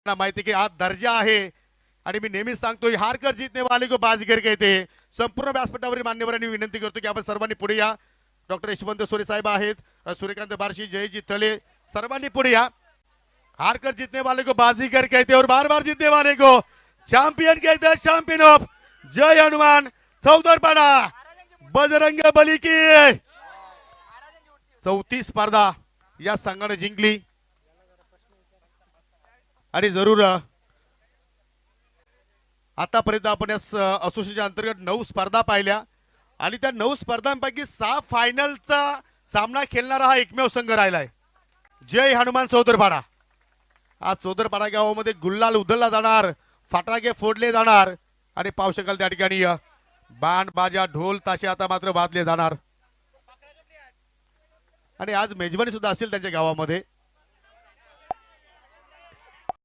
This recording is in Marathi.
माहिती की हा दर्जा आहे आणि मी नेहमीच सांगतो हार कर जीतने वाले को बाजीगर कहते हैं. संपूर्ण व्यासपीठावरील मान्यवरांनी विनंती करतो की आपण सर्वांनी पुढे या. डॉक्टर यशवंत सोरे साहेब आहेत, सूर्यकांत बारशी, जयजी तले, सर्वांनी पुढे या. हार कर जीतने वाले को बाजीगर कहते हैं और बार बार जीतने वाले को चैंपियन कहते हैं. चैंपियन ऑफ जय हनुमान चौदरपाडा बजरंग बली की 34 स्पर्धा या संघाने जिंकली आणि जरूर आतापर्यंत आपण या असोसिएशनच्या अंतर्गत 9 स्पर्धा पाहिल्या आणि त्या 9 स्पर्धांपैकी 6 फायनलचा सामना खेळणारा हा एकमेव संघ राहिलाय. जय हनुमान चौदरपाडा. आज चौदरपाडा गावामध्ये गुल्लाल उधळला जाणार, फटाके फोडले जाणार आणि पाहू शकाल त्या ठिकाणी बाण बाजा ढोल ताशे आता मात्र वाजले जाणार आणि आज मेजवानी सुद्धा असेल त्यांच्या गावामध्ये.